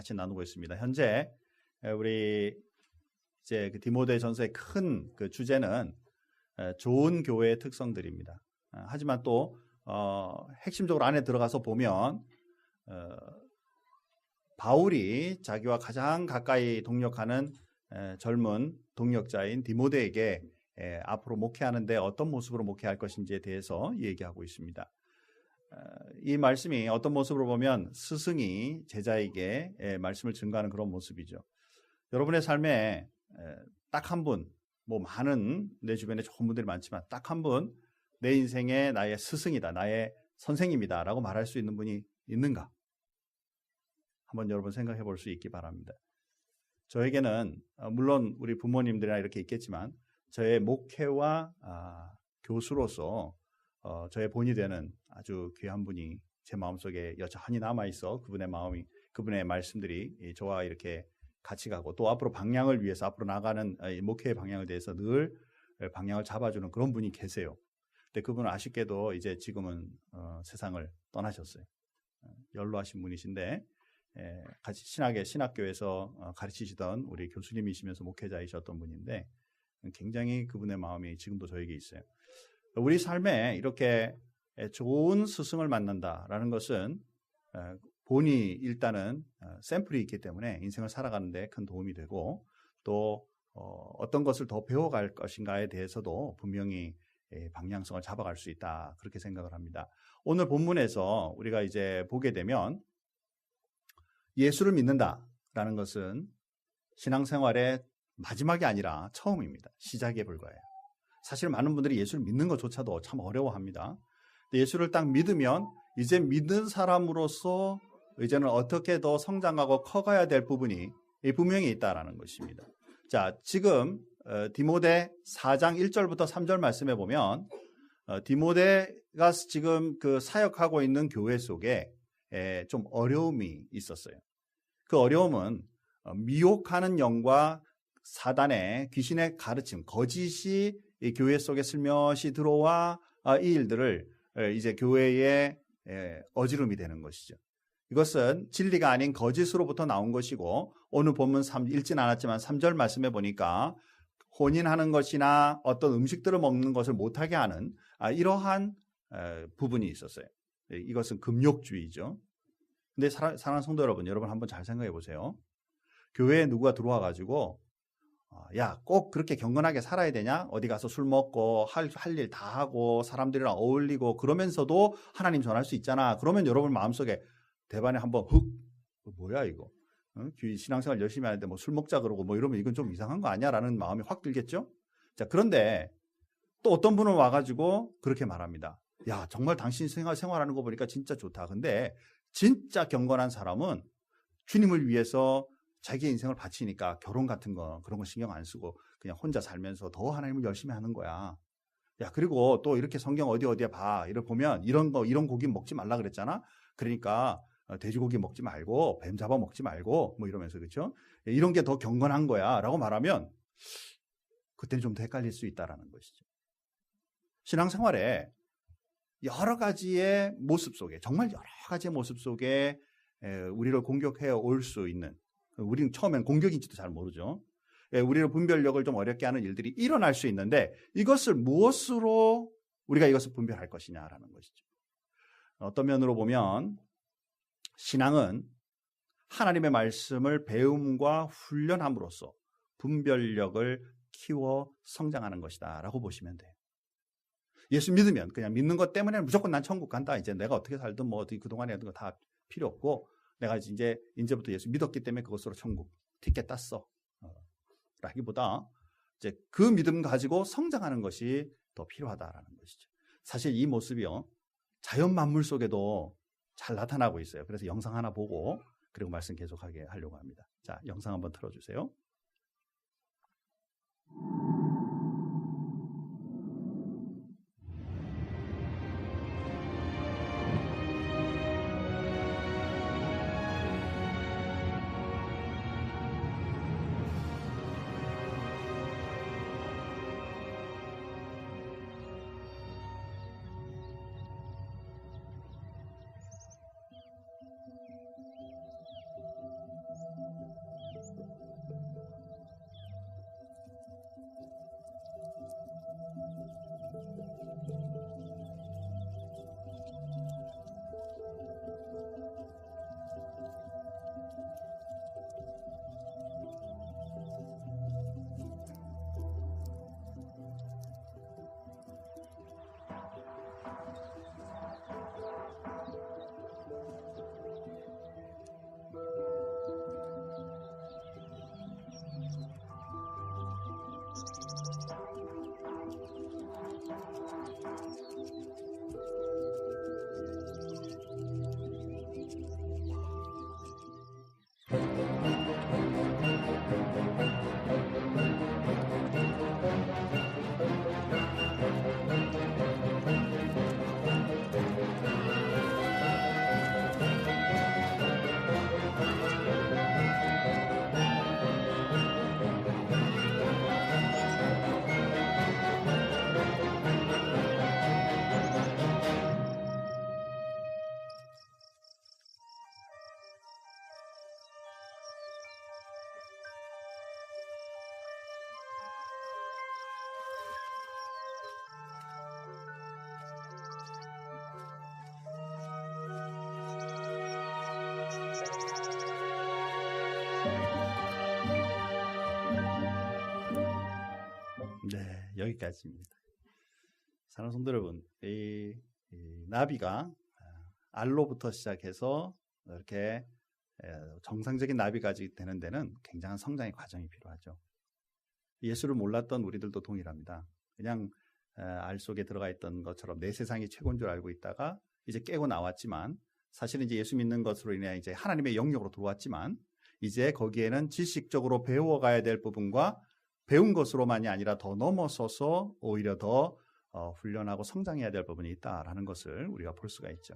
같이 나누고 있습니다. 현재 우리 이제 그 디모데전서의 큰 그 주제는 좋은 교회의 특성들입니다. 하지만 또 핵심적으로 안에 들어가서 보면 바울이 자기와 가장 가까이 동역하는 젊은 동역자인 디모데에게 앞으로 목회하는데 어떤 모습으로 목회할 것인지에 대해서 얘기하고 있습니다. 이 말씀이 어떤 모습으로 보면 스승이 제자에게 말씀을 증거하는 그런 모습이죠. 여러분의 삶에 딱 한 분, 뭐 많은 내 주변에 좋은 분들이 많지만 딱 한 분, 내 인생의 나의 스승이다, 나의 선생님이다 라고 말할 수 있는 분이 있는가? 한번 여러분 생각해 볼 수 있기 바랍니다. 저에게는 물론 우리 부모님들이나 이렇게 있겠지만 저의 목회와 교수로서 저의 본이 되는 아주 귀한 분이 제 마음속에 여전히 남아있어. 그분의 마음이, 그분의 말씀들이 저와 이렇게 같이 가고 또 앞으로 방향을 위해서 앞으로 나가는 목회의 방향에 대해서 늘 방향을 잡아주는 그런 분이 계세요. 근데 그분은 아쉽게도 이제 지금은 세상을 떠나셨어요. 연로하신 분이신데 같이 신학교에서 가르치시던 우리 교수님이시면서 목회자이셨던 분인데 굉장히 그분의 마음이 지금도 저에게 있어요. 우리 삶에 이렇게 좋은 스승을 만난다라는 것은 본이 일단은 샘플이 있기 때문에 인생을 살아가는 데 큰 도움이 되고 또 어떤 것을 더 배워갈 것인가에 대해서도 분명히 방향성을 잡아갈 수 있다 그렇게 생각을 합니다. 오늘 본문에서 우리가 이제 보게 되면 예수를 믿는다라는 것은 신앙생활의 마지막이 아니라 처음입니다. 시작에 불과해요. 사실 많은 분들이 예수를 믿는 것조차도 참 어려워합니다. 예수를 딱 믿으면 이제 믿는 사람으로서 이제는 어떻게 더 성장하고 커가야 될 부분이 분명히 있다라는 것입니다. 자, 지금 디모데 4장 1절부터 3절 말씀에 보면 디모데가 지금 그 사역하고 있는 교회 속에 좀 어려움이 있었어요. 그 어려움은 미혹하는 영과 사단의 귀신의 가르침, 거짓이 이 교회 속에 슬며시 들어와 이 일들을 이제 교회에 어지름이 되는 것이죠. 이것은 진리가 아닌 거짓으로부터 나온 것이고 오늘 본문 읽진 않았지만 3절 말씀해 보니까 혼인하는 것이나 어떤 음식들을 먹는 것을 못하게 하는 이러한 부분이 있었어요. 이것은 금욕주의죠. 근데 사랑하는 성도 여러분, 여러분 한번 잘 생각해 보세요. 교회에 누가 들어와 가지고 야, 꼭 그렇게 경건하게 살아야 되냐? 어디 가서 술 먹고 할 일 다 하고 사람들이랑 어울리고 그러면서도 하나님 전할 수 있잖아. 그러면 여러분 마음속에 대반에 한번 뭐야 이거? 신앙생활 열심히 하는데 뭐 술 먹자 그러고 뭐 이러면 이건 좀 이상한 거 아니야? 라는 마음이 확 들겠죠? 자, 그런데 또 어떤 분은 와가지고 그렇게 말합니다. 야, 정말 당신 생활하는 거 보니까 진짜 좋다. 근데 진짜 경건한 사람은 주님을 위해서 자기 인생을 바치니까 결혼 같은 거 그런 거 신경 안 쓰고 그냥 혼자 살면서 더 하나님을 열심히 하는 거야. 야, 그리고 또 이렇게 성경 어디에 봐. 이걸 보면 이런 고기 먹지 말라 그랬잖아. 그러니까 돼지고기 먹지 말고 뱀 잡아 먹지 말고 뭐 이러면서 그렇죠? 이런 게 더 경건한 거야라고 말하면 그때는 좀 더 헷갈릴 수 있다라는 것이죠. 신앙생활에 여러 가지의 모습 속에 정말 여러 가지의 모습 속에 우리를 공격해 올 수 있는 우리는 처음엔 공격인지도 잘 모르죠. 우리를 분별력을 좀 어렵게 하는 일들이 일어날 수 있는데 이것을 무엇으로 우리가 이것을 분별할 것이냐라는 것이죠. 어떤 면으로 보면 신앙은 하나님의 말씀을 배움과 훈련함으로써 분별력을 키워 성장하는 것이다 라고 보시면 돼요. 예수 믿으면 그냥 믿는 것 때문에 무조건 난 천국 간다. 이제 내가 어떻게 살든 뭐 어디 그동안에 했던 거 다 필요 없고 내가 이제부터 예수 믿었기 때문에 그것으로 천국 티켓 땄어. 라기보다 이제 그 믿음 가지고 성장하는 것이 더 필요하다라는 것이죠. 사실 이 모습이요. 자연 만물 속에도 잘 나타나고 있어요. 그래서 영상 하나 보고 그리고 말씀 계속하게 하려고 합니다. 자, 영상 한번 틀어주세요. 여기까지입니다. 사랑하는 성도 여러분, 이 나비가 알로부터 시작해서 이렇게 정상적인 나비까지 되는 데는 굉장한 성장의 과정이 필요하죠. 예수를 몰랐던 우리들도 동일합니다. 그냥 알 속에 들어가 있던 것처럼 내 세상이 최고인 줄 알고 있다가 이제 깨고 나왔지만, 사실은 이제 예수 믿는 것으로 인해 이제 하나님의 영역으로 들어왔지만, 이제 거기에는 지식적으로 배워가야 될 부분과 배운 것으로만이 아니라 더 넘어서서 오히려 더 훈련하고 성장해야 될 부분이 있다라는 것을 우리가 볼 수가 있죠.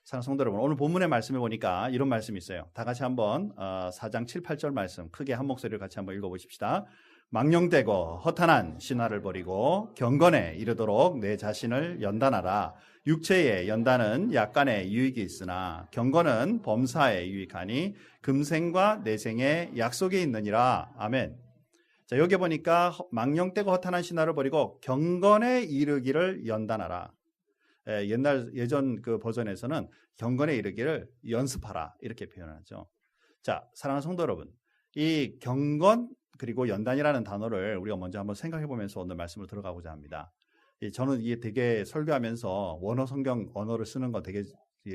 사랑하는 성도 여러분, 오늘 본문의 말씀에 보니까 이런 말씀이 있어요. 다 같이 한번 4장 7, 8절 말씀 크게 한 목소리를 같이 한번 읽어보십시다. 망령되고 허탄한 신화를 버리고 경건에 이르도록 내 자신을 연단하라. 육체의 연단은 약간의 유익이 있으나 경건은 범사에 유익하니 금생과 내생의 약속이 있느니라. 아멘. 자, 여기 보니까 망령되고 허탄한 신화를 버리고 경건에 이르기를 연단하라. 예전 그 버전에서는 경건에 이르기를 연습하라 이렇게 표현하죠. 자, 사랑하는 성도 여러분, 이 경건 그리고 연단이라는 단어를 우리가 먼저 한번 생각해 보면서 오늘 말씀을 들어가고자 합니다. 저는 이게 되게 설교하면서 원어 성경 언어를 쓰는 거 되게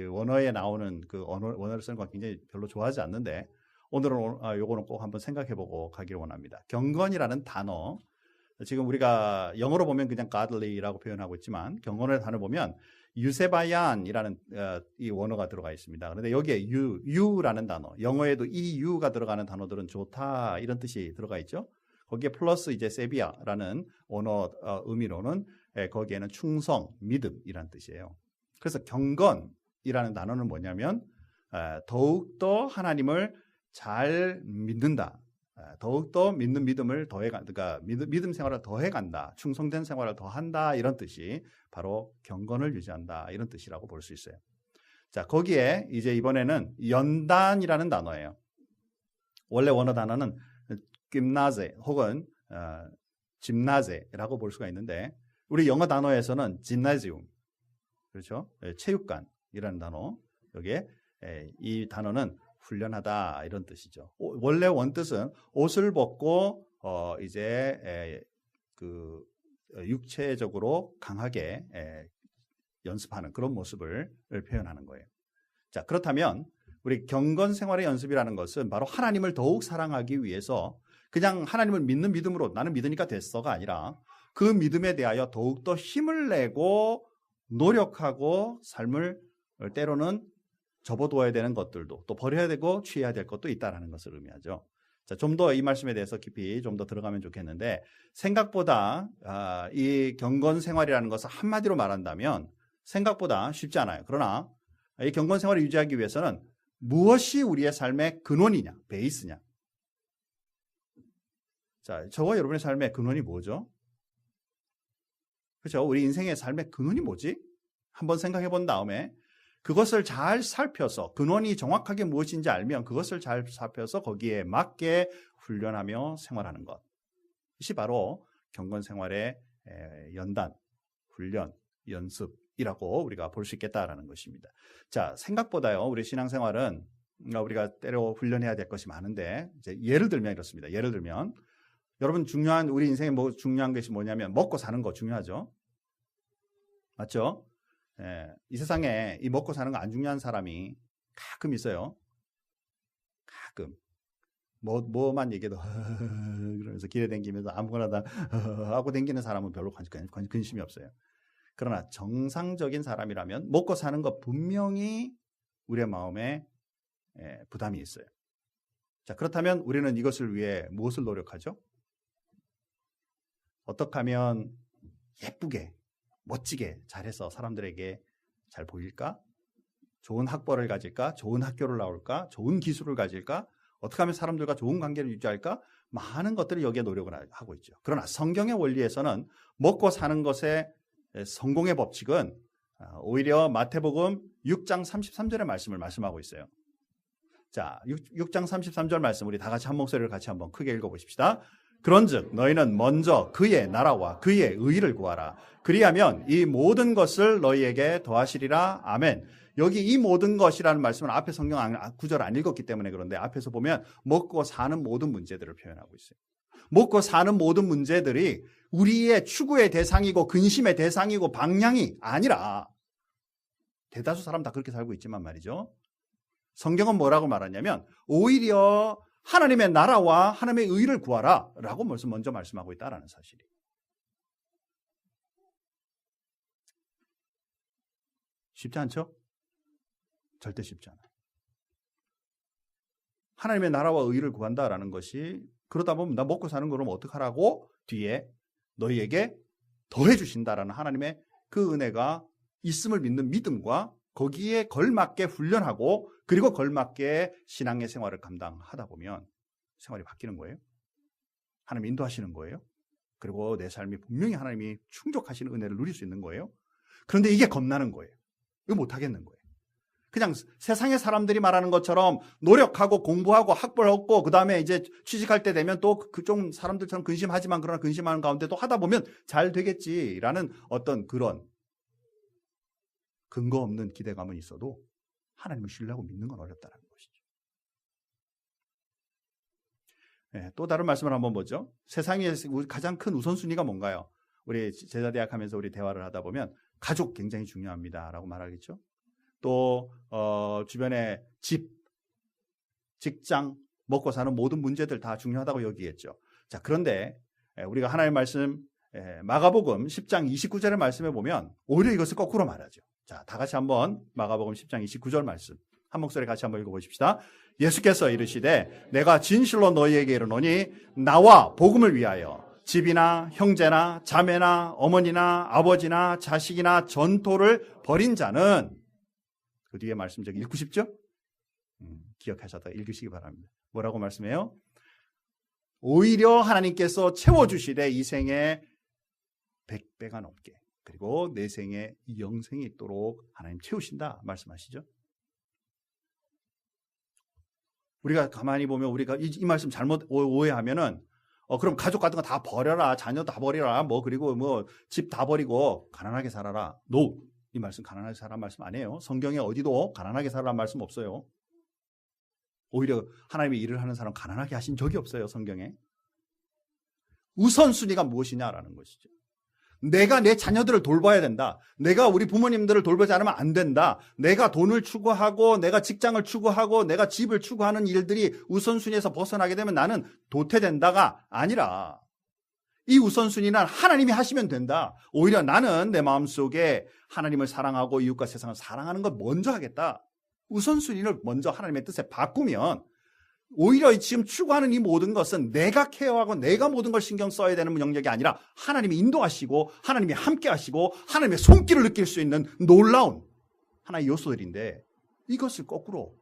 원어에 나오는 그 원어를 쓰는 거 굉장히 별로 좋아하지 않는데, 오늘은 요거는 꼭 한번 생각해 보고 가기를 원합니다. 경건이라는 단어, 지금 우리가 영어로 보면 그냥 godly라고 표현하고 있지만 경건의 단어 보면 유세바얀이라는 이 원어가 들어가 있습니다. 그런데 여기에 you라는 단어, 영어에도 이 you가 들어가는 단어들은 좋다 이런 뜻이 들어가 있죠. 거기에 플러스 이제 세비야라는 원어 의미로는 거기에는 충성, 믿음이란 뜻이에요. 그래서 경건이라는 단어는 뭐냐면 더욱더 하나님을 잘 믿는다. 더욱더 믿는 믿음을 더해간다. 그러니까 믿음 생활을 더해간다. 충성된 생활을 더한다. 이런 뜻이 바로 경건을 유지한다. 이런 뜻이라고 볼 수 있어요. 자, 거기에 이제 이번에는 연단이라는 단어예요. 원래 원어 단어는 gymnase 혹은 gymnase라고 볼 수가 있는데, 우리 영어 단어에서는 gymnasium, 그렇죠? 체육관이라는 단어. 여기에 이 단어는 훈련하다 이런 뜻이죠. 원래 원뜻은 옷을 벗고 이제 그 육체적으로 강하게 연습하는 그런 모습을 표현하는 거예요. 자, 그렇다면 우리 경건 생활의 연습이라는 것은 바로 하나님을 더욱 사랑하기 위해서 그냥 하나님을 믿는 믿음으로 나는 믿으니까 됐어가 아니라 그 믿음에 대하여 더욱더 힘을 내고 노력하고 삶을 때로는 접어두어야 되는 것들도 또 버려야 되고 취해야 될 것도 있다는 것을 의미하죠. 자, 좀 더 이 말씀에 대해서 깊이 좀 더 들어가면 좋겠는데, 생각보다 이 경건 생활이라는 것을 한마디로 말한다면 생각보다 쉽지 않아요. 그러나 이 경건 생활을 유지하기 위해서는 무엇이 우리의 삶의 근원이냐, 베이스냐. 자, 저와 여러분의 삶의 근원이 뭐죠? 그렇죠? 우리 인생의 삶의 근원이 뭐지? 한번 생각해 본 다음에 그것을 잘 살펴서 근원이 정확하게 무엇인지 알면 그것을 잘 살펴서 거기에 맞게 훈련하며 생활하는 것. 이것이 바로 경건 생활의 연단, 훈련, 연습이라고 우리가 볼 수 있겠다라는 것입니다. 자, 생각보다요, 우리 신앙생활은 우리가 때로 훈련해야 될 것이 많은데, 이제 예를 들면 이렇습니다. 예를 들면 여러분, 우리 인생에 중요한 것이 뭐냐면 먹고 사는 거 중요하죠. 맞죠? 이 세상에 이 먹고 사는 거 안 중요한 사람이 가끔 있어요. 가끔 뭐만 얘기해도 그러면서 길에 다니면서 아무거나 다 하고 다니는 사람은 별로 관심이 없어요. 그러나 정상적인 사람이라면 먹고 사는 거 분명히 우리의 마음에 부담이 있어요. 자, 그렇다면 우리는 이것을 위해 무엇을 노력하죠? 어떻게 하면 예쁘게 멋지게 잘해서 사람들에게 잘 보일까? 좋은 학벌을 가질까? 좋은 학교를 나올까? 좋은 기술을 가질까? 어떻게 하면 사람들과 좋은 관계를 유지할까? 많은 것들을 여기에 노력을 하고 있죠. 그러나 성경의 원리에서는 먹고 사는 것의 성공의 법칙은 오히려 마태복음 6장 33절의 말씀을 말씀하고 있어요. 자, 6장 33절 말씀 우리 다 같이 한 목소리를 같이 한번 크게 읽어보십시다. 그런즉 너희는 먼저 그의 나라와 그의 의를 구하라. 그리하면 이 모든 것을 너희에게 더하시리라. 아멘. 여기 이 모든 것이라는 말씀은 앞에 성경 구절 안 읽었기 때문에 그런데 앞에서 보면 먹고 사는 모든 문제들을 표현하고 있어요. 먹고 사는 모든 문제들이 우리의 추구의 대상이고 근심의 대상이고 방향이 아니라, 대다수 사람 다 그렇게 살고 있지만 말이죠. 성경은 뭐라고 말하냐면 오히려 하나님의 나라와 하나님의 의를 구하라 라고 먼저 말씀하고 있다는 사실이. 쉽지 않죠? 절대 쉽지 않아요. 하나님의 나라와 의를 구한다라는 것이, 그러다 보면 나 먹고 사는 거면 어떡하라고 뒤에 너희에게 더해 주신다라는 하나님의 그 은혜가 있음을 믿는 믿음과 거기에 걸맞게 훈련하고 그리고 걸맞게 신앙의 생활을 감당하다 보면 생활이 바뀌는 거예요. 하나님 인도하시는 거예요. 그리고 내 삶이 분명히 하나님이 충족하시는 은혜를 누릴 수 있는 거예요. 그런데 이게 겁나는 거예요. 이거 못하겠는 거예요. 그냥 세상의 사람들이 말하는 것처럼 노력하고 공부하고 학벌 얻고 그 다음에 이제 취직할 때 되면 또 그쪽 사람들처럼 근심하지만 그러나 근심하는 가운데 또 하다 보면 잘 되겠지라는 어떤 그런 근거 없는 기대감은 있어도 하나님을 신뢰하고 믿는 건 어렵다는 것이죠. 네, 또 다른 말씀을 한번 보죠. 세상에 가장 큰 우선순위가 뭔가요? 우리 제자대학 하면서 우리 대화를 하다 보면 가족 굉장히 중요합니다라고 말하겠죠. 또 주변에 집, 직장, 먹고 사는 모든 문제들 다 중요하다고 여기겠죠. 자, 그런데 우리가 하나님의 말씀 마가복음 10장 29절의 말씀에 보면 오히려 이것을 거꾸로 말하죠. 자, 다 같이 한번 마가복음 10장 29절 말씀 한 목소리 같이 한번 읽어보십시다. 예수께서 이르시되 내가 진실로 너희에게 이르노니 나와 복음을 위하여 집이나 형제나 자매나 어머니나 아버지나 자식이나 전토를 벌인 자는, 그 뒤에 말씀 저기 읽고 싶죠? 기억하셔서 읽으시기 바랍니다. 뭐라고 말씀해요? 오히려 하나님께서 채워주시되 이 생에 100배가 넘게, 그리고 내 생에 영생이 있도록 하나님 채우신다 말씀하시죠. 우리가 가만히 보면 우리가 이 말씀 잘못 오해하면은 그럼 가족 같은 거 다 버려라, 자녀 다 버리라, 그리고 집 다 버리고 가난하게 살아라. No. 이 말씀 가난하게 살아라 말씀 아니에요. 성경에 어디도 가난하게 살아라 말씀 없어요. 오히려 하나님의 일을 하는 사람 가난하게 하신 적이 없어요. 성경에. 우선순위가 무엇이냐라는 것이죠. 내가 내 자녀들을 돌봐야 된다. 내가 우리 부모님들을 돌보지 않으면 안 된다. 내가 돈을 추구하고 내가 직장을 추구하고 내가 집을 추구하는 일들이 우선순위에서 벗어나게 되면 나는 도태된다가 아니라 이 우선순위는 하나님이 하시면 된다. 오히려 나는 내 마음속에 하나님을 사랑하고 이웃과 세상을 사랑하는 것 먼저 하겠다. 우선순위를 먼저 하나님의 뜻에 바꾸면 오히려 지금 추구하는 이 모든 것은 내가 케어하고 내가 모든 걸 신경 써야 되는 영역이 아니라 하나님이 인도하시고 하나님이 함께 하시고 하나님의 손길을 느낄 수 있는 놀라운 하나의 요소들인데 이것을 거꾸로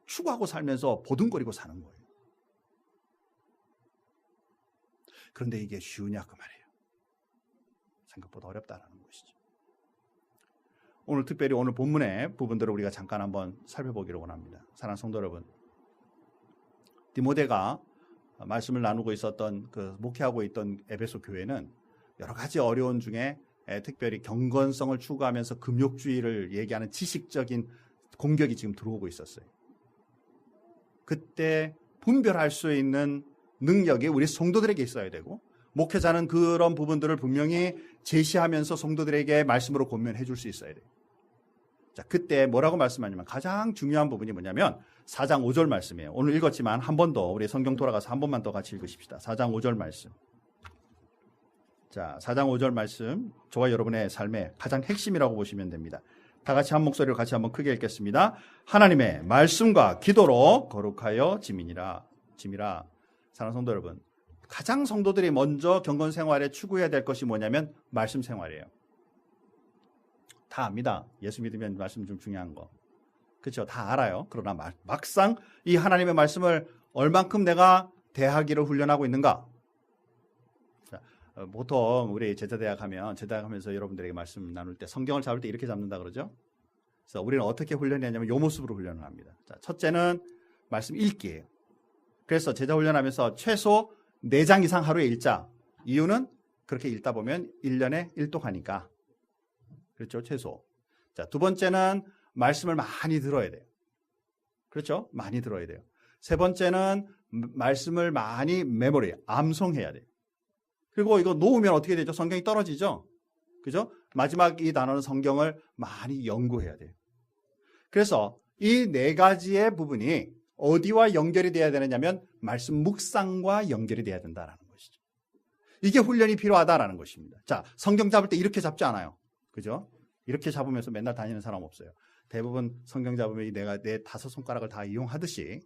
추구하고 살면서 보듬거리고 사는 거예요. 그런데 이게 쉬우냐 그 말이에요. 생각보다 어렵다는 것이죠. 오늘 특별히 오늘 본문의 부분들을 우리가 잠깐 한번 살펴보기를 원합니다. 사랑하는 성도 여러분, 디모데가 말씀을 나누고 있었던 목회하고 있던 에베소 교회는 여러 가지 어려운 중에 특별히 경건성을 추구하면서 금욕주의를 얘기하는 지식적인 공격이 지금 들어오고 있었어요. 그때 분별할 수 있는 능력이 우리 성도들에게 있어야 되고 목회자는 그런 부분들을 분명히 제시하면서 성도들에게 말씀으로 권면해 줄 수 있어야 돼요. 자, 그때 뭐라고 말씀하냐면 가장 중요한 부분이 뭐냐면 4장 5절 말씀이에요. 오늘 읽었지만 한 번 더 우리 성경 돌아가서 한 번만 더 같이 읽으십시다. 4장 5절 말씀. 자, 4장 5절 말씀 저와 여러분의 삶의 가장 핵심이라고 보시면 됩니다. 다 같이 한 목소리로 같이 한번 크게 읽겠습니다. 하나님의 말씀과 기도로 거룩하여 짐이라. 사랑하는 성도 여러분, 가장 성도들이 먼저 경건 생활에 추구해야 될 것이 뭐냐면 말씀 생활이에요. 다 압니다. 예수 믿으면 말씀 좀 중요한 거. 그렇죠? 다 알아요. 그러나 막상 이 하나님의 말씀을 얼만큼 내가 대하기를 훈련하고 있는가? 자, 보통 우리 제자대학 하면서 여러분들에게 말씀 나눌 때 성경을 잡을 때 이렇게 잡는다 그러죠? 그래서 우리는 어떻게 훈련하냐면 이 모습으로 훈련을 합니다. 자, 첫째는 말씀 읽기예요. 그래서 제자 훈련하면서 최소 4장 이상 하루에 읽자. 이유는 그렇게 읽다 보면 1년에 1독하니까. 그렇죠? 최소. 자, 두 번째는 말씀을 많이 들어야 돼요. 그렇죠? 많이 들어야 돼요. 세 번째는 말씀을 많이 암송해야 돼요. 그리고 이거 놓으면 어떻게 되죠? 성경이 떨어지죠? 그죠? 마지막 이 단어는 성경을 많이 연구해야 돼요. 그래서 이 네 가지의 부분이 어디와 연결이 돼야 되느냐면 말씀 묵상과 연결이 돼야 된다는 것이죠. 이게 훈련이 필요하다라는 것입니다. 자, 성경 잡을 때 이렇게 잡지 않아요. 그죠? 이렇게 잡으면서 맨날 다니는 사람 없어요. 대부분 성경 잡으면 내가 내 5손가락을 다 이용하듯이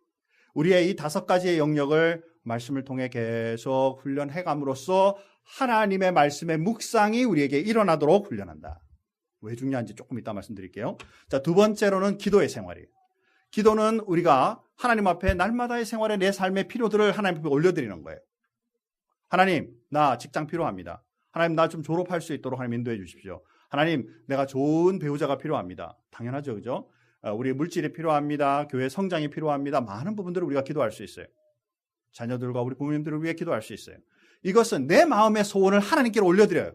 우리의 이 5가지의 영역을 말씀을 통해 계속 훈련해감으로써 하나님의 말씀의 묵상이 우리에게 일어나도록 훈련한다. 왜 중요한지 조금 이따 말씀드릴게요. 자, 두 번째로는 기도의 생활이에요. 기도는 우리가 하나님 앞에 날마다의 생활에 내 삶의 필요들을 하나님 앞에 올려드리는 거예요. 하나님, 나 직장 필요합니다. 하나님, 나 좀 졸업할 수 있도록 하나님 인도해 주십시오. 하나님, 내가 좋은 배우자가 필요합니다. 당연하죠, 그죠? 우리 물질이 필요합니다. 교회 성장이 필요합니다. 많은 부분들을 우리가 기도할 수 있어요. 자녀들과 우리 부모님들을 위해 기도할 수 있어요. 이것은 내 마음의 소원을 하나님께 올려드려요.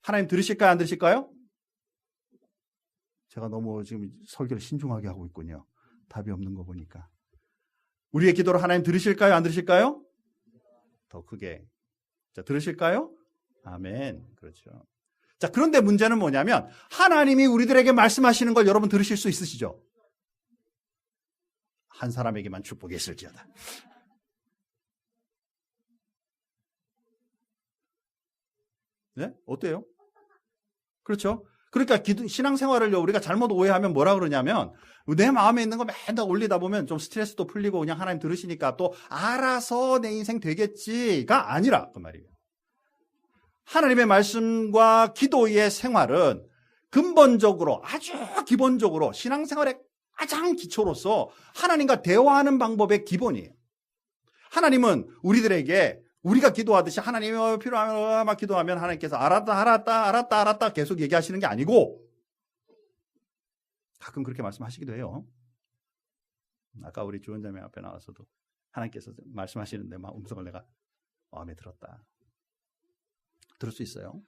하나님 들으실까요? 안 들으실까요? 제가 너무 지금 설교를 신중하게 하고 있군요. 답이 없는 거 보니까. 우리의 기도를 하나님 들으실까요? 안 들으실까요? 더 크게. 자, 들으실까요? 아멘. 그렇죠. 자, 그런데 문제는 뭐냐면 하나님이 우리들에게 말씀하시는 걸 여러분 들으실 수 있으시죠? 한 사람에게만 축복이 있을지어다. 네? 어때요? 그렇죠? 그러니까 신앙생활을 우리가 잘못 오해하면 뭐라 그러냐면 내 마음에 있는 거 맨날 올리다 보면 좀 스트레스도 풀리고 그냥 하나님 들으시니까 또 알아서 내 인생 되겠지가 아니라 그 말이에요. 하나님의 말씀과 기도의 생활은 근본적으로 아주 기본적으로 신앙생활의 가장 기초로서 하나님과 대화하는 방법의 기본이에요. 하나님은 우리들에게 우리가 기도하듯이 하나님이 필요하면 막 기도하면 하나님께서 알았다 계속 얘기하시는 게 아니고 가끔 그렇게 말씀하시기도 해요. 아까 우리 주원자매 앞에 나와서도 하나님께서 말씀하시는데 막 음성을 내가 마음에 들었다. 들을 수 있어요.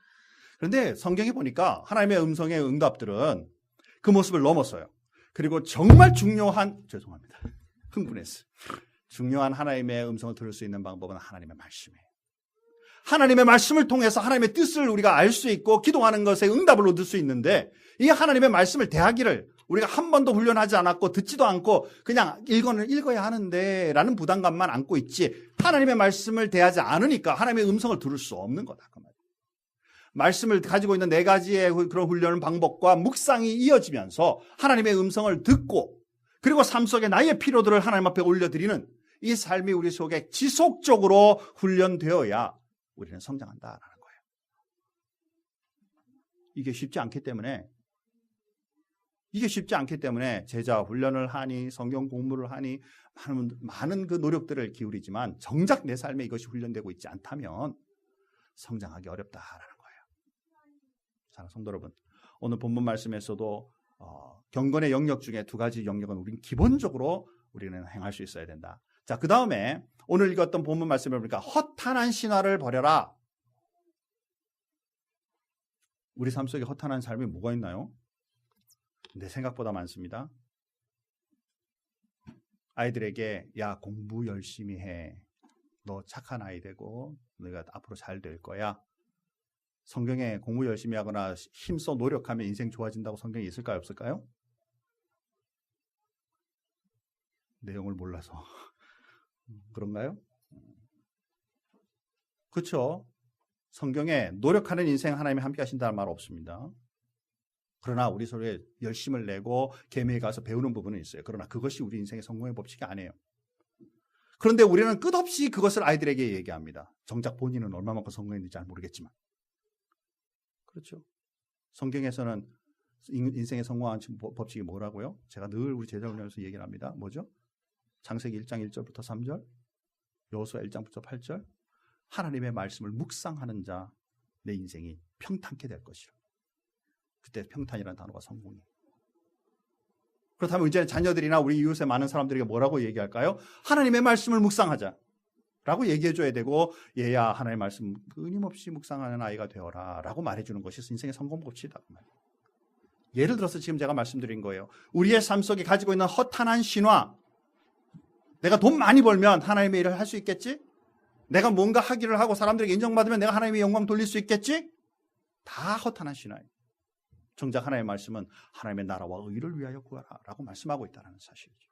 그런데 성경에 보니까 하나님의 음성의 응답들은 그 모습을 넘었어요. 그리고 정말 죄송합니다. 흥분했어요. 중요한 하나님의 음성을 들을 수 있는 방법은 하나님의 말씀이에요. 하나님의 말씀을 통해서 하나님의 뜻을 우리가 알 수 있고 기도하는 것에 응답을 얻을 수 있는데 이 하나님의 말씀을 대하기를 우리가 한 번도 훈련하지 않았고 듣지도 않고 그냥 읽어야 하는데 라는 부담감만 안고 있지 하나님의 말씀을 대하지 않으니까 하나님의 음성을 들을 수 없는 거다. 그 말이에요. 말씀을 가지고 있는 4가지의 그런 훈련 방법과 묵상이 이어지면서 하나님의 음성을 듣고 그리고 삶 속에 나의 필요들을 하나님 앞에 올려드리는 이 삶이 우리 속에 지속적으로 훈련되어야 우리는 성장한다라는 거예요. 이게 쉽지 않기 때문에 제자 훈련을 하니 성경 공부를 하니 많은 그 노력들을 기울이지만 정작 내 삶에 이것이 훈련되고 있지 않다면 성장하기 어렵다라는 거예요. 자, 성도 여러분, 오늘 본문 말씀에서도 경건의 영역 중에 2가지 영역은 우리는 기본적으로 우리는 행할 수 있어야 된다. 자, 그 다음에 오늘 읽었던 본문 말씀을 보니까 허탄한 신화를 버려라. 우리 삶 속에 허탄한 삶이 뭐가 있나요? 내 생각보다 많습니다. 아이들에게 야 공부 열심히 해. 너 착한 아이 되고 너가 앞으로 잘 될 거야. 성경에 공부 열심히 하거나 힘써 노력하면 인생 좋아진다고 성경에 있을까요? 없을까요? 내용을 몰라서 그런가요? 그렇죠. 성경에 노력하는 인생 하나님이 함께 하신다는 말 없습니다. 그러나 우리 서로에 열심을 내고 계매에 가서 배우는 부분은 있어요. 그러나 그것이 우리 인생의 성공의 법칙이 아니에요. 그런데 우리는 끝없이 그것을 아이들에게 얘기합니다. 정작 본인은 얼마만큼 성공했는지 잘 모르겠지만. 그렇죠. 성경에서는 인생의 성공한 법칙이 뭐라고요? 제가 늘 우리 제자훈련에서 얘기를 합니다. 뭐죠? 창세기 1장 1절부터 3절, 여호수아 1장부터 8절. 하나님의 말씀을 묵상하는 자 내 인생이 평탄케 될 것이라. 그때 평탄이라는 단어가 성공이에요. 그렇다면 이제 자녀들이나 우리 이웃의 많은 사람들에게 뭐라고 얘기할까요? 하나님의 말씀을 묵상하자 라고 얘기해줘야 되고 얘야 하나님의 말씀 끊임없이 묵상하는 아이가 되어라 라고 말해주는 것이 인생의 성공 법칙이다. 예를 들어서 지금 제가 말씀드린 거예요. 우리의 삶 속에 가지고 있는 허탄한 신화, 내가 돈 많이 벌면 하나님의 일을 할 수 있겠지? 내가 뭔가 하기를 하고 사람들에게 인정받으면 내가 하나님의 영광 돌릴 수 있겠지? 다 허탄한 신화예요. 정작 하나님의 말씀은 하나님의 나라와 의를 위하여 구하라 라고 말씀하고 있다는 사실이죠.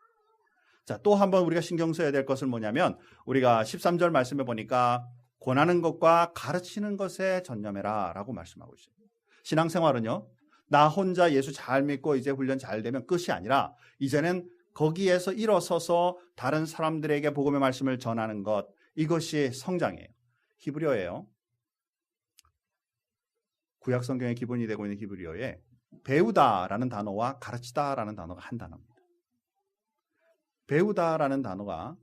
자, 또 한번 우리가 신경 써야 될 것은 뭐냐면 우리가 13절 말씀에 보니까 권하는 것과 가르치는 것에 전념해라 라고 말씀하고 있어요. 신앙생활은요, 나 혼자 예수 잘 믿고 이제 훈련 잘 되면 끝이 아니라 이제는 거기에서 일어서서 다른 사람들에게 복음의 말씀을 전하는 것, 이것이 성장이에요. 히브리어예요. 구약 성경의 기본이 되고 있는 히브리어에 배우다라는 단어와 가르치다라는 단어가 한 단어입니다. 배우다라는 단어가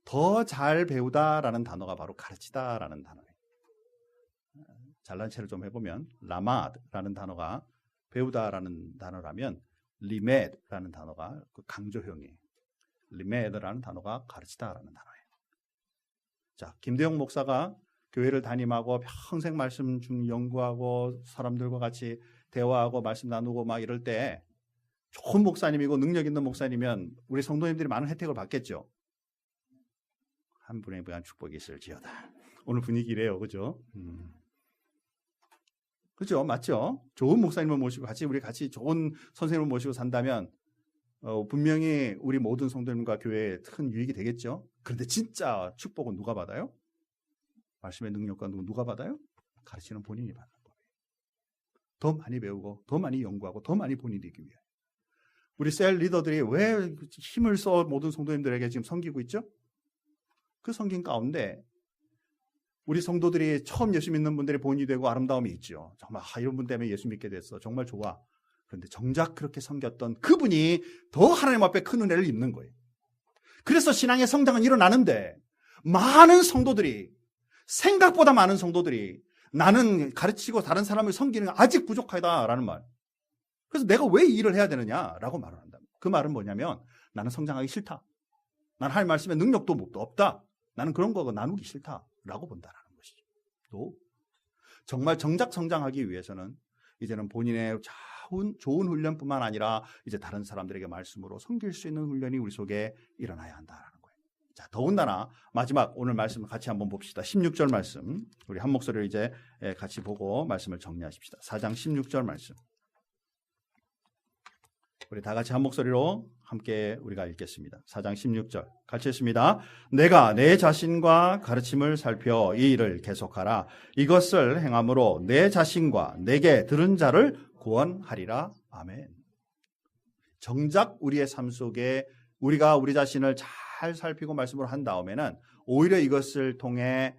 더 잘 배우다라는 단어가 바로 가르치다라는 단어예요. 잘난 체를 좀 해보면 라마드라는 단어가 배우다라는 단어라면 리메드라는 단어가 그 강조형이에요. 리메드라는 단어가 가르치다라는 단어예요. 자, 김대영 목사가 교회를 담임하고 평생 말씀 연구하고 사람들과 같이 대화하고 말씀 나누고 막 이럴 때 좋은 목사님이고 능력 있는 목사님이면 우리 성도님들이 많은 혜택을 받겠죠. 한 분에 대한 축복이 있을지어다. 오늘 분위기 이래요. 그죠? 그죠? 맞죠? 좋은 목사님을 모시고 우리 같이 좋은 선생님을 모시고 산다면 분명히 우리 모든 성도님과 교회에 큰 유익이 되겠죠. 그런데 진짜 축복은 누가 받아요? 말씀의 능력과 누가 받아요? 가르치는 본인이 받는 거예요. 더 많이 배우고 더 많이 연구하고 더 많이 본인이 되기 위해. 우리 셀 리더들이 왜 힘을 써 모든 성도님들에게 지금 섬기고 있죠? 그 섬긴 가운데 우리 성도들이 처음 예수 믿는 분들이 본이 되고 아름다움이 있죠. 정말 이런 분 때문에 예수 믿게 됐어. 정말 좋아. 그런데 정작 그렇게 섬겼던 그분이 더 하나님 앞에 큰 은혜를 입는 거예요. 그래서 신앙의 성장은 일어나는데 많은 성도들이, 생각보다 많은 성도들이 나는 가르치고 다른 사람을 섬기는 게 아직 부족하다라는 말. 그래서 내가 왜 이 일을 해야 되느냐라고 말을 한다. 그 말은 뭐냐면 나는 성장하기 싫다. 나는 하나님 말씀에 능력도 없다. 나는 그런 거 나누기 싫다라고 본다라는 것이죠. 또 정말 정작 성장하기 위해서는 이제는 본인의 좋은 훈련뿐만 아니라 이제 다른 사람들에게 말씀으로 섬길 수 있는 훈련이 우리 속에 일어나야 한다라는 거예요. 자, 더군다나 마지막 오늘 말씀 같이 한번 봅시다. 16절 말씀. 우리 한 목소리를 이제 같이 보고 말씀을 정리하십시다. 4장 16절 말씀. 우리 다 같이 한 목소리로 함께 우리가 읽겠습니다. 4장 16절 같이 읽습니다. 내가 내 자신과 가르침을 살펴 이 일을 계속하라. 이것을 행함으로 내 자신과 내게 들은 자를 구원하리라. 아멘. 정작 우리의 삶 속에 우리가 우리 자신을 잘 살피고 말씀을 한 다음에는 오히려 이것을 통해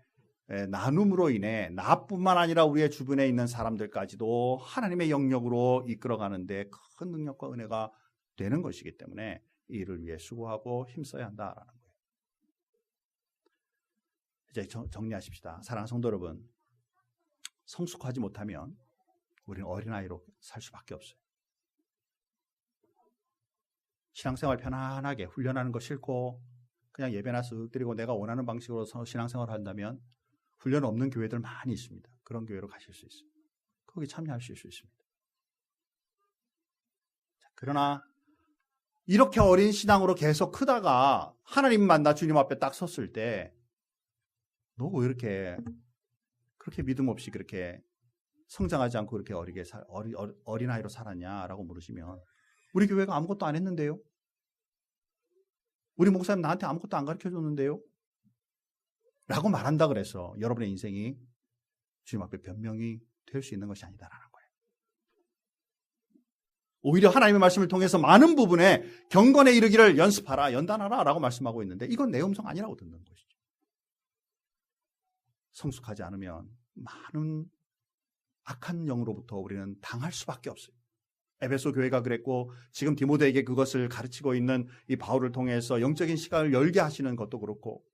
나눔으로 인해 나뿐만 아니라 우리의 주변에 있는 사람들까지도 하나님의 영역으로 이끌어가는데 큰 능력과 은혜가 되는 것이기 때문에 이 일을 위해 수고하고 힘써야 한다라는 거예요. 이제 정리하십시다. 사랑하는 성도 여러분, 성숙하지 못하면 우리는 어린아이로 살 수밖에 없어요. 신앙생활 편안하게 훈련하는 거 싫고 그냥 예배나 쓱 드리고 내가 원하는 방식으로 신앙생활을 한다면 훈련 없는 교회들 많이 있습니다. 그런 교회로 가실 수 있습니다. 거기 참여하실 수 있습니다. 자, 그러나 이렇게 어린 신앙으로 계속 크다가 하나님 만나 주님 앞에 딱 섰을 때 너 왜 이렇게 그렇게 믿음 없이 그렇게 성장하지 않고 그렇게 어린아이로 살았냐라고 물으시면 우리 교회가 아무것도 안 했는데요. 우리 목사님 나한테 아무것도 안 가르쳐줬는데요. 라고 말한다 그래서 여러분의 인생이 주님 앞에 변명이 될 수 있는 것이 아니다라는 거예요. 오히려 하나님의 말씀을 통해서 많은 부분에 경건에 이르기를 연습하라, 연단하라 라고 말씀하고 있는데 이건 내 음성 아니라고 듣는 것이죠. 성숙하지 않으면 많은 악한 영으로부터 우리는 당할 수밖에 없어요. 에베소 교회가 그랬고 지금 디모데에게 그것을 가르치고 있는 이 바울을 통해서 영적인 시각을 열게 하시는 것도 그렇고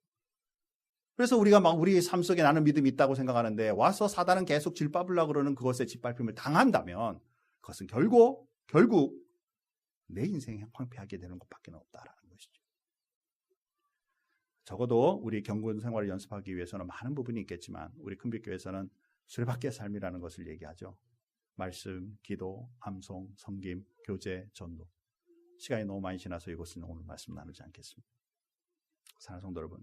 그래서 우리가 막 우리 삶 속에 나는 믿음이 있다고 생각하는데 와서 사단은 계속 질밟으려고 그러는 그것에 짓밟힘을 당한다면 그것은 결국 내 인생이 황폐하게 되는 것밖에 없다라는 것이죠. 적어도 우리 경건 생활을 연습하기 위해서는 많은 부분이 있겠지만 우리 큰빛교회에서는 수레바퀴의 삶이라는 것을 얘기하죠. 말씀, 기도, 암송, 성김, 교제, 전도. 시간이 너무 많이 지나서 이것은 오늘 말씀 나누지 않겠습니다. 사랑하는 성도 여러분,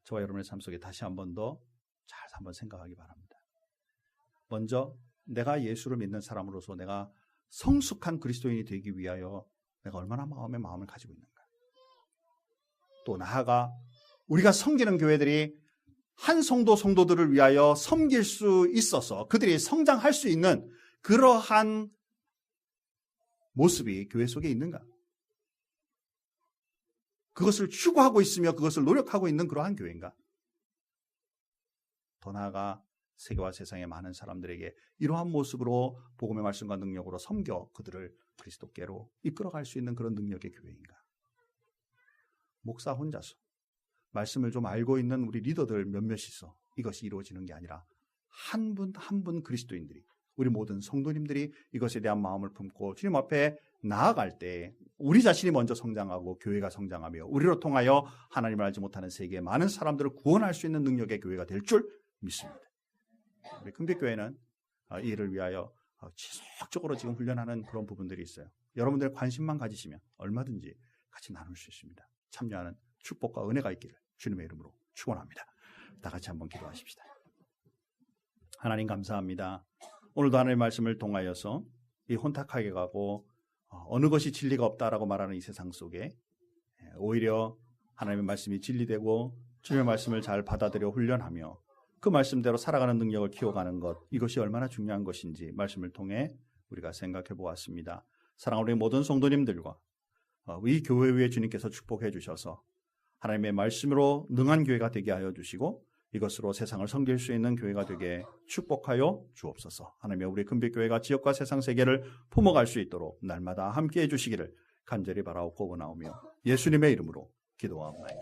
저와 여러분의 삶 속에 다시 한 번 더 잘 한번 생각하기 바랍니다. 먼저 내가 예수를 믿는 사람으로서 내가 성숙한 그리스도인이 되기 위하여 내가 얼마나 마음을 가지고 있는가. 또 나아가 우리가 섬기는 교회들이 한 성도들을 위하여 섬길 수 있어서 그들이 성장할 수 있는 그러한 모습이 교회 속에 있는가? 그것을 추구하고 있으며 그것을 노력하고 있는 그러한 교회인가? 더 나아가 세계와 세상의 많은 사람들에게 이러한 모습으로 복음의 말씀과 능력으로 섬겨 그들을 그리스도께로 이끌어갈 수 있는 그런 능력의 교회인가? 목사 혼자서 말씀을 좀 알고 있는 우리 리더들 몇몇이서 이것이 이루어지는 게 아니라 한 분 한 분 그리스도인들이, 우리 모든 성도님들이 이것에 대한 마음을 품고 주님 앞에 나아갈 때 우리 자신이 먼저 성장하고 교회가 성장하며 우리로 통하여 하나님을 알지 못하는 세계의 많은 사람들을 구원할 수 있는 능력의 교회가 될 줄 믿습니다. 우리 금빛교회는 이 일을 위하여 지속적으로 지금 훈련하는 그런 부분들이 있어요. 여러분들 관심만 가지시면 얼마든지 같이 나눌 수 있습니다. 참여하는 축복과 은혜가 있기를 주님의 이름으로 축원합니다. 다 같이 한번 기도하십시다. 하나님 감사합니다. 오늘도 하나님의 말씀을 통하여서 이 혼탁하게 가고 어느 것이 진리가 없다라고 말하는 이 세상 속에 오히려 하나님의 말씀이 진리되고 주님의 말씀을 잘 받아들여 훈련하며 그 말씀대로 살아가는 능력을 키워가는 것, 이것이 얼마나 중요한 것인지 말씀을 통해 우리가 생각해 보았습니다. 사랑하는 우리 모든 성도님들과 이 교회 위에 주님께서 축복해 주셔서 하나님의 말씀으로 능한 교회가 되게 하여 주시고 이것으로 세상을 섬길 수 있는 교회가 되게 축복하여 주옵소서. 하나님의 우리 금빛교회가 지역과 세상 세계를 품어갈 수 있도록 날마다 함께해 주시기를 간절히 바라옵고 원하오며 예수님의 이름으로 기도하옵나이다.